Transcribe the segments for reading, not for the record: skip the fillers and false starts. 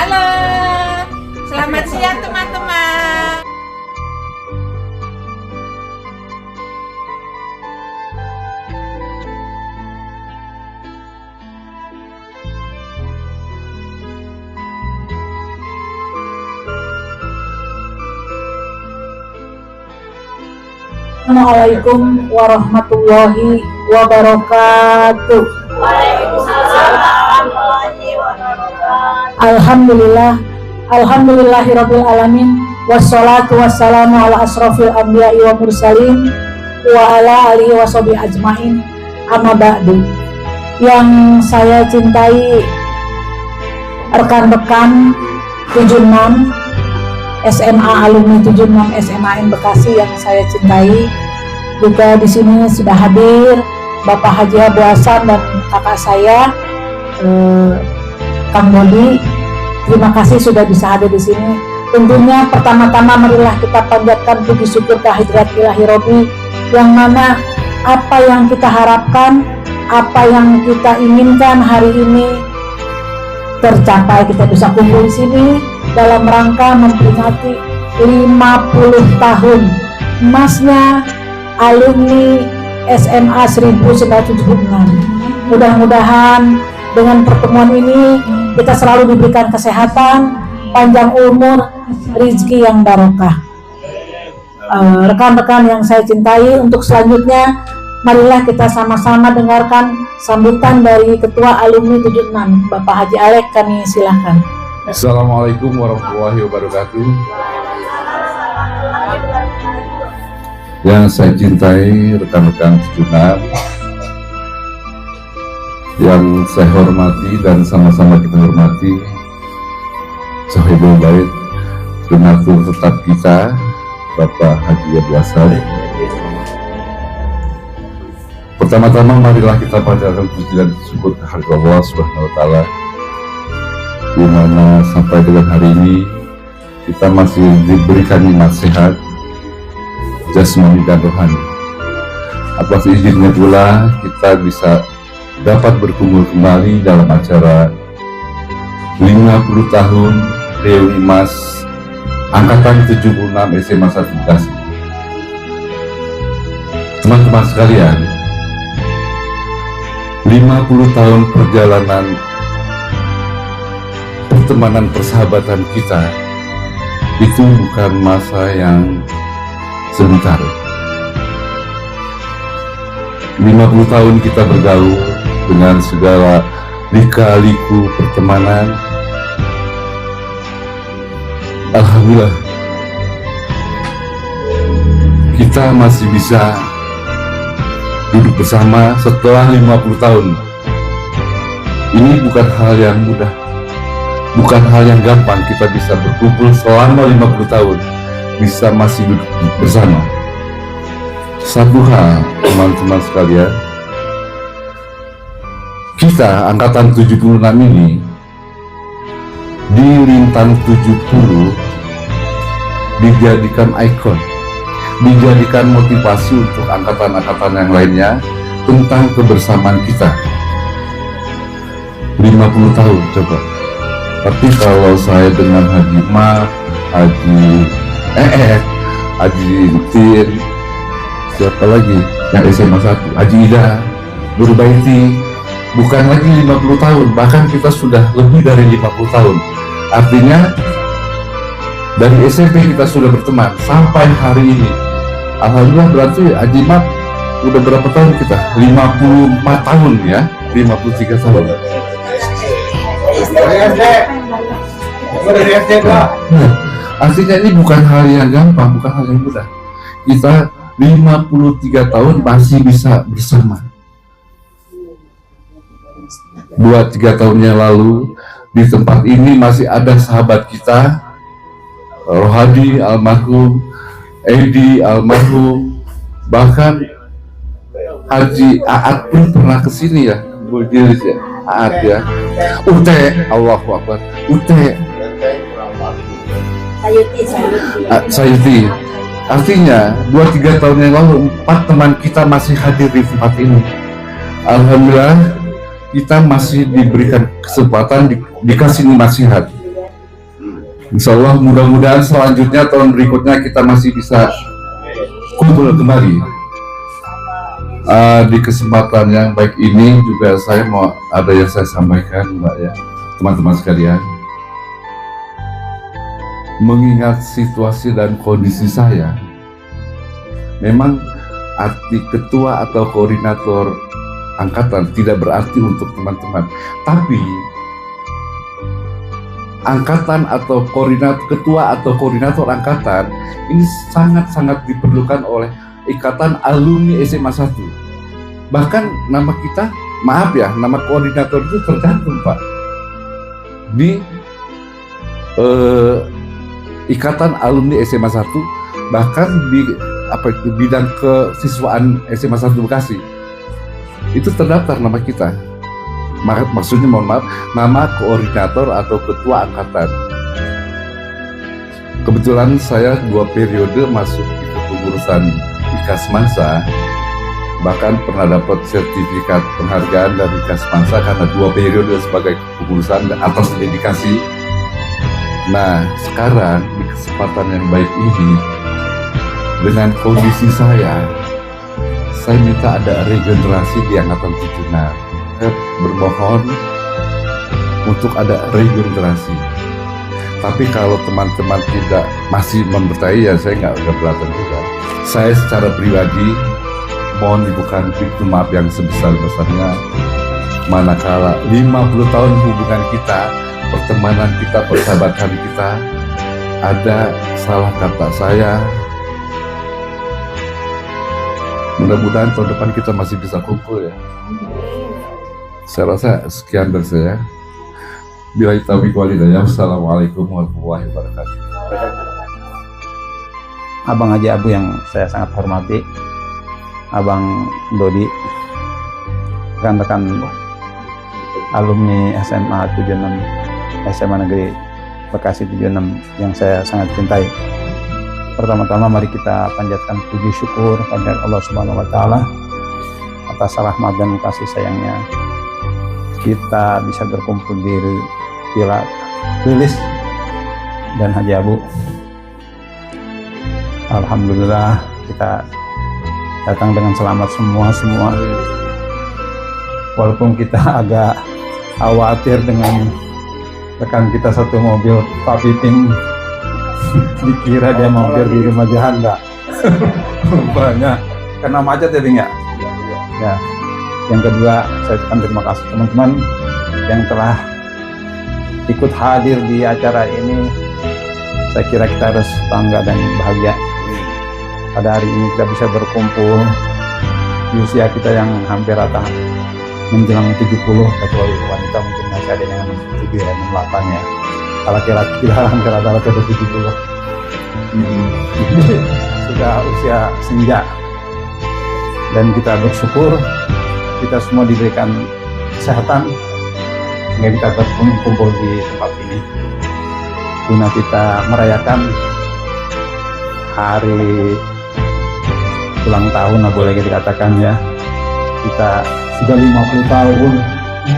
Halo, selamat siang teman-teman. Assalamualaikum warahmatullahi wabarakatuh. Waalaikumsalam warahmatullahi wabarakatuh. Alhamdulillahirabbil alamin wassalatu wassalamu ala asrofil anbiya'i wa mursalin wa ala alihi washabihi ajmain. Amma ba'du. Yang saya cintai rekan-rekan 76 SMA alumni 76 SMAN Bekasi yang saya cintai, juga di sini sudah hadir Bapak Haji Abu Hasan dan kakak saya Kang Dodi. Terima kasih sudah bisa hadir di sini. Tentunya pertama-tama marilah kita panjatkan puji syukur kehadirat Ilahi Robbi, yang mana apa yang kita harapkan, apa yang kita inginkan hari ini tercapai. Kita bisa kumpul di sini dalam rangka memperingati 50 tahun emasnya alumni SMA 1976. Mudah-mudahan dengan pertemuan ini kita selalu diberikan kesehatan, panjang umur, rezeki yang barokah. Rekan-rekan yang saya cintai, untuk selanjutnya marilah kita sama-sama dengarkan sambutan dari Ketua Alumni 76 Bapak Haji Alek. Kami silahkan. Assalamualaikum warahmatullahi wabarakatuh. Yang saya cintai rekan-rekan 76, yang saya hormati dan sama-sama kita hormati Sahibul Bait, donatur tetap kita Bapak Haji Abu Hasan. Pertama-tama marilah kita panjatkan puji dan syukur kehadirat Allah Subhanahu wa taala, di mana sampai dengan hari ini kita masih diberikan nikmat sehat jasmani dan rohani. Atas izinnya pula kita bisa dapat berkumpul kembali dalam acara 50 tahun reuni Mas angkatan 76 SMA 1 Bekasi. Teman-teman sekalian, 50 tahun perjalanan pertemanan persahabatan kita itu bukan masa yang sebentar. 50 tahun kita bergaul dengan segala lika-liku pertemanan. Alhamdulillah kita masih bisa duduk bersama setelah 50 tahun. Ini bukan hal yang mudah, bukan hal yang gampang kita bisa berkumpul selama 50 tahun, bisa masih duduk bersama. Satu hal, teman-teman sekalian, kita angkatan 76 ini di Lintang 70 dijadikan ikon, dijadikan motivasi untuk angkatan-angkatan yang lainnya tentang kebersamaan kita. 50 tahun coba. Tapi kalau saya dengan Haji Ma, Haji Haji Tin, siapa lagi yang SMA 1, Haji Ida, Nurbaiti, bukan lagi 50 tahun, bahkan kita sudah lebih dari 50 tahun. Artinya dari SMP kita sudah berteman sampai hari ini. Alhamdulillah, berarti Haji Ma udah berapa tahun kita? 54 tahun ya, 53 tahun. Artinya ini bukan hal yang gampang, bukan hal yang mudah. Kita 53 tahun masih bisa bersama. 2-3 tahun yang lalu di tempat ini masih ada sahabat kita, Rohadi almarhum, Edi almarhum, bahkan Haji Aat pun pernah kesini ya, Bu Jilis ya, Aat ya, Ute, Allahu Akbar, Ute, Sayuti. Artinya 2-3 tahun yang lalu 4 teman kita masih hadir di tempat ini. Alhamdulillah kita masih diberikan kesempatan, dikasih nasihat Insya Allah mudah-mudahan selanjutnya tahun berikutnya kita masih bisa kumpul kembali. Di kesempatan yang baik ini juga saya mau ada yang saya sampaikan, Mbak ya, teman-teman sekalian. Mengingat situasi dan kondisi saya, memang arti ketua atau koordinator angkatan tidak berarti untuk teman-teman, tapi angkatan atau ketua atau koordinator angkatan ini sangat-sangat diperlukan oleh Ikatan Alumni SMA 1. Bahkan nama kita, maaf ya, nama koordinator itu tergantung Pak di Ikatan Alumni SMA 1, bahkan di bidang kesiswaan SMA 1 Bekasi itu terdaftar nama kita. Maksudnya mohon maaf, nama koordinator atau ketua angkatan. Kebetulan saya 2 periode masuk di kepengurusan Ikasmansa, bahkan pernah dapat sertifikat penghargaan dari Ikasmansa karena 2 periode sebagai kepengurusan atas dedikasi. Nah, sekarang di kesempatan yang baik ini, dengan kondisi saya minta ada regenerasi di angkatan 76. Bermohon untuk ada regenerasi. Tapi kalau teman-teman tidak masih mempercayai, ya saya nggak keberatan juga. Saya secara pribadi mohon dibuka pintu maaf yang sebesar-besarnya, manakala 50 tahun hubungan kita, pertemanan kita, persahabatan kita, ada salah kata saya. Mudah-mudahan tahun depan kita masih bisa kumpul ya. Saya rasa sekian dari saya. Bila taufiq wal hidayah. Assalamualaikum warahmatullahi wabarakatuh. Abang Haji Abu yang saya sangat hormati, Abang Dodi, rekan-rekan alumni SMA 76, SMA Negeri Bekasi 76 yang saya sangat cintai. Pertama-tama mari kita panjatkan puji syukur kepada Allah Subhanahu wa taala atas rahmat dan kasih sayangnya. Kita bisa berkumpul di Villa Lilis dan Haji Abu. Alhamdulillah kita datang dengan selamat semua. Walaupun kita agak khawatir dengan rekan kita satu mobil, Pak Piping dikira dia mampir di rumah janda. Rupanya karena macet ya Bing ya. Ya. Yang kedua, saya ucapkan terima kasih teman-teman yang telah ikut hadir di acara ini. Saya kira kita harus bangga dan bahagia. Pada hari ini kita bisa berkumpul di usia kita yang hampir rata menjelang 70, kecuali wanita mungkin masih ada yang 67 ya, 68 ya. Kalau laki-laki kita hampir rata-rata 70. Sudah usia senja. Dan kita bersyukur kita semua diberikan kesehatan sehingga kita berkumpul di tempat ini guna kita merayakan hari ulang tahun, boleh dikatakan ya. Kita sudah 50 tahun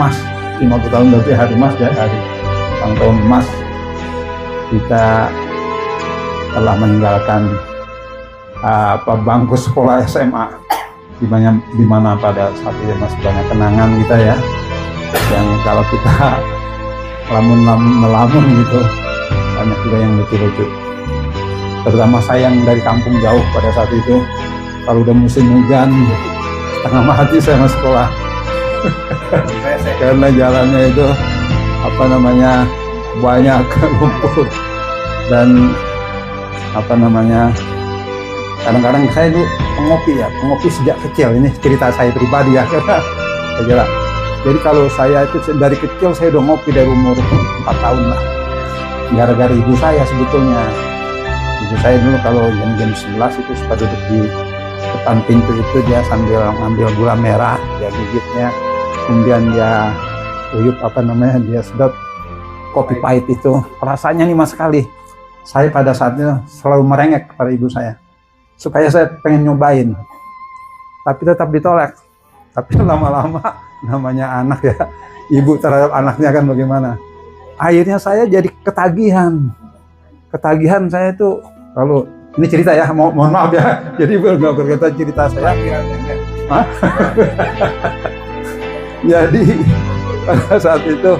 emas, 50 tahun berarti hari emas ya, hari ulang tahun emas. Kita telah meninggalkan bangku sekolah SMA, di mana pada saat itu masih banyak kenangan kita ya, yang kalau kita melamun gitu, banyak juga yang lucu-lucu. Terutama saya yang dari kampung jauh pada saat itu, kalau udah musim hujan setengah mati saya masuk sekolah karena jalannya itu banyak lumpur dan kadang-kadang saya itu pengopi sejak kecil. Ini cerita saya pribadi ya, kira. Jadi kalau saya itu dari kecil saya udah ngopi dari umur 4 tahun lah, gara-gara ibu saya sebetulnya. Ibu saya dulu kalau jam 11 itu suka duduk di depan pintu itu, dia sambil ngambil gula merah, dia gigitnya, kemudian dia uyup dia sedot kopi pahit itu, rasanya nikmat sekali. Saya pada saatnya selalu merengek kepada ibu saya supaya saya pengen nyobain, tapi tetap ditolak. Tapi lama-lama namanya anak ya, ibu terhadap anaknya kan bagaimana, akhirnya saya jadi ketagihan saya itu. Kalau ini cerita ya, mohon maaf ya, jadi nggak berkaitan cerita saya. Hah? Jadi pada saat itu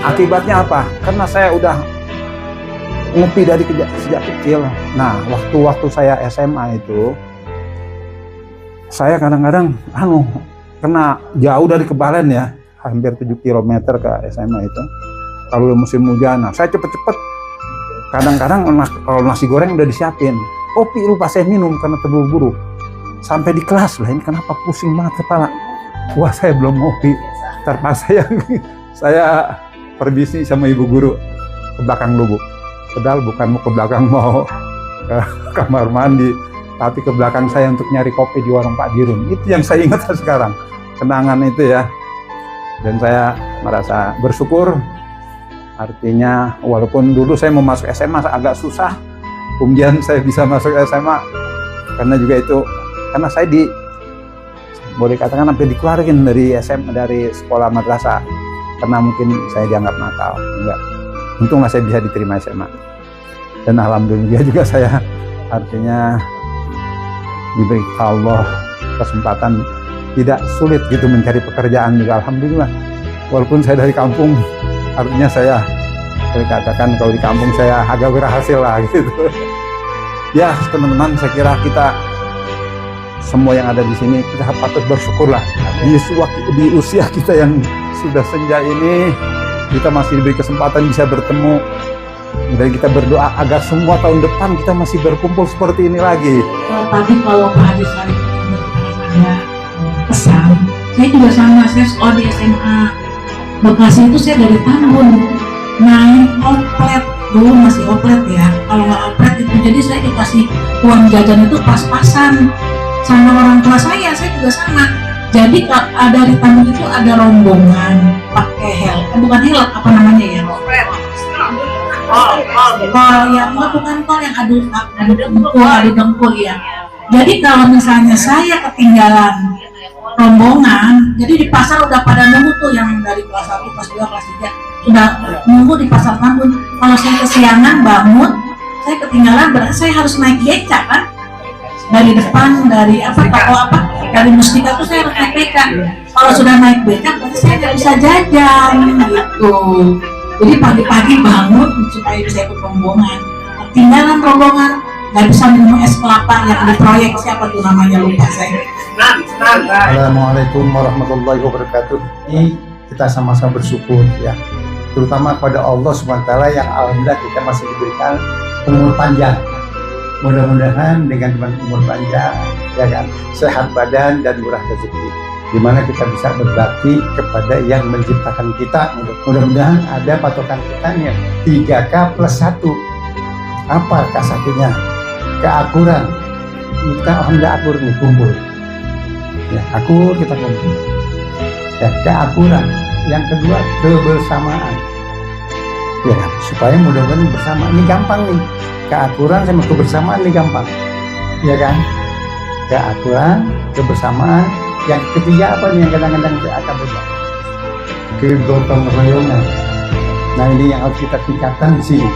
akibatnya apa? Karena saya udah ngopi dari sejak kecil. Nah, waktu saya SMA itu, saya kadang-kadang kena jauh dari Kebalen ya, hampir 7 km ke SMA itu. Kalau musim hujan, nah, saya cepet-cepet. Kadang-kadang kalau nasi goreng udah disiapin, kopi lupa saya minum karena terburu-buru. Sampai di kelas lah, ini kenapa pusing banget kepala? Wah, saya belum ngopi. Terpaksa saya perbisnis sama ibu guru ke belakang lubuk. Padahal bukan mau ke belakang mau ke kamar mandi, tapi ke belakang saya untuk nyari kopi di warung Pak Dirun. Itu yang saya ingat sekarang, kenangan itu ya. Dan saya merasa bersyukur. Artinya walaupun dulu saya mau masuk SMA agak susah, kemudian saya bisa masuk SMA karena juga itu, karena saya boleh katakan hampir dikeluarin dari SMA, dari sekolah madrasah karena mungkin saya dianggap nakal. Enggak, untunglah saya bisa diterima SMA. Dan alhamdulillah juga saya artinya diberi Allah kesempatan, tidak sulit gitu mencari pekerjaan juga, alhamdulillah. Walaupun saya dari kampung, artinya saya boleh katakan kalau di kampung saya agak berhasil lah gitu. Ya teman-teman, saya kira kita semua yang ada di sini kita patut bersyukurlah di usia kita yang sudah senja ini, kita masih diberi kesempatan bisa bertemu, dan kita berdoa agar semua tahun depan kita masih berkumpul seperti ini lagi. Tadi kalau Pak Haji Sarif ada pesan, saya juga sama, saya sekolah di SMA Bekasi itu saya dari tahun naik oplet, dulu masih oplet ya, kalau nggak oplet itu jadi saya dikasih uang jajan itu pas-pasan sama orang tua saya juga sama. Jadi dari tamu itu ada rombongan pakai bukan helm, apa namanya ya? Kol yang bukan kol yang adu dengkul ya. Jadi kalau misalnya saya ketinggalan rombongan, jadi di pasar udah pada nunggu tuh yang dari kelas 1, kelas 2, kelas 3 sudah nunggu di pasar Tambun. Kalau saya kesiangan bangun, saya ketinggalan, berarti saya harus naik beca kan? Dari depan, dari dari Mustika tuh saya harus naik beca. Kalau sudah naik beca, berarti saya nggak bisa jajan gitu. Jadi pagi-pagi bangun supaya bisa ikut rombongan. Ketinggalan rombongan, nggak bisa minum es kelapa yang di proyek, siapa tuh namanya lupa saya. Assalamualaikum warahmatullahi wabarakatuh. Ini kita sama-sama bersyukur ya, terutama kepada Allah SWT yang alhamdulillah kita masih diberikan umur panjang. Mudah-mudahan dengan umur panjang, ya kan, sehat badan dan murah rezeki, dimana kita bisa berbakti kepada yang menciptakan kita. Mudah-mudahan ada patokan kitanya 3K plus 1. Apa K satunya? Keakuran. Kita alhamdulillah akur nih, kumpul. Ya, akur kita kumpul. Ya, keakuran. Yang kedua, kebersamaan. Ya kan, supaya mudah-mudahan bersama. Ini gampang nih. Keakuran sama kebersamaan ini gampang. Ya kan? Keakuran, kebersamaan. Yang ketiga apa nih yang kadang-kadang kita akan berubah? Kegotong royongan. Nah, ini yang harus kita tingkatkan di sini.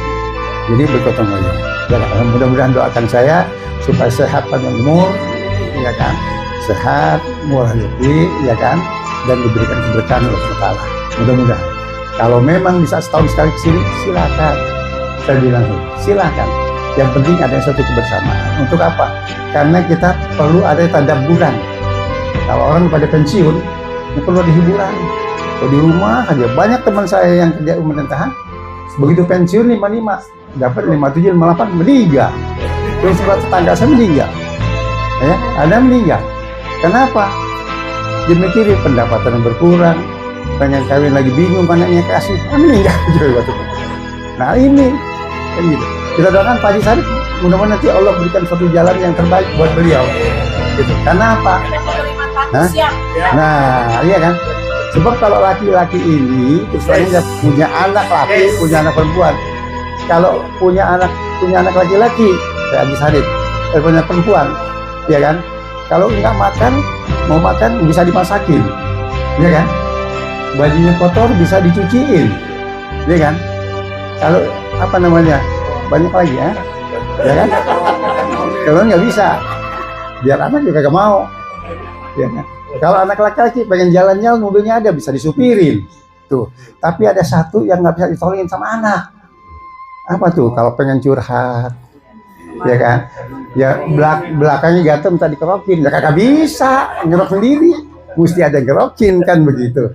Jadi bergotong royong. Ya kan? Mudah-mudahan doakan saya supaya sehat panjang umur, ya kan? Sehat, murah rezeki, ya kan, dan diberikan keberkahan oleh Allah. Mudah-mudahan. Kalau memang bisa setahun sekali kesini, silakan. Saya bilang silakan. Yang penting ada satu kebersamaan. Untuk apa? Karena kita perlu ada tadabburan. Kalau orang pada pensiun, ini perlu ada hiburan. Kalau di rumah aja banyak teman saya yang kerja pemerintahan, begitu pensiun 55, dapat 57, 58 meninggal. Terus tetangga saya meninggal. Ya, ada meninggal. Kenapa? Dia mikirin pendapatan yang berkurang, pengen kawin lagi bingung, anaknya kasih, meninggal juga. Nah ini, kan gitu. Kita doakan Pak Haji Sarif, mudah-mudahan nanti Allah berikan suatu jalan yang terbaik buat beliau. Gitu. Karena apa? Hah? Nah, iya kan? Sebab kalau laki-laki ini, misalnya punya anak laki, punya anak perempuan. Kalau punya anak laki-laki, kayak Haji Sarif, punya perempuan, ya kan? Kalau nggak makan, mau makan bisa dimasakin, ya kan? Bajunya kotor bisa dicuciin, Iya kan? Kalau apa namanya banyak lagi ya kan? Kalau nggak bisa, biar anak juga gak mau. Ya kan? Kalau anak laki-laki pengen jalan-jalan mobilnya ada bisa disupirin tuh. Tapi ada satu yang nggak bisa ditolongin sama anak. Apa tuh? Kalau pengen curhat, ya kan? Ya belakangnya gatel minta dikerokin, ya kagak bisa ngerok sendiri, mesti ada yang ngerokin kan begitu.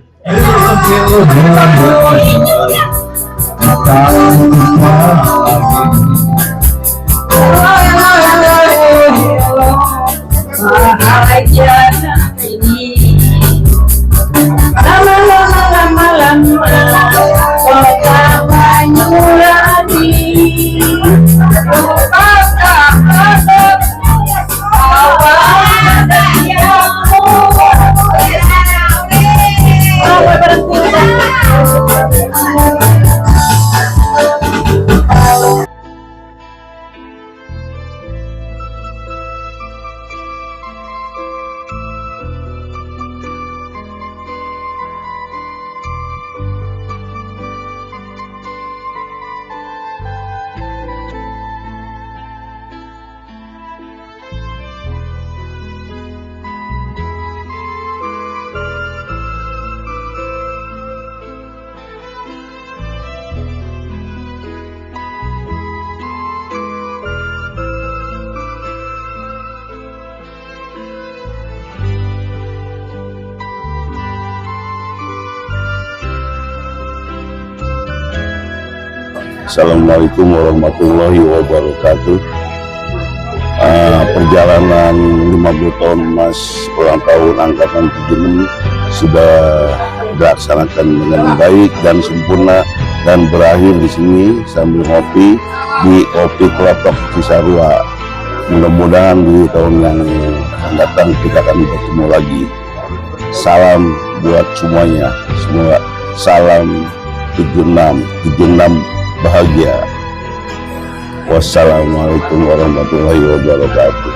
Assalamualaikum warahmatullahi wabarakatuh. Perjalanan 50 tahun Mas ulang tahun Angkatan 76 sudah dilaksanakan dengan baik dan sempurna dan berakhir di sini sambil ngopi di Kopi Klotok Cisarua. Mudah-mudahan di tahun yang akan datang kita akan bertemu lagi. Salam buat semuanya, semua salam 76 bahagia. Wassalamualaikum warahmatullahi wabarakatuh.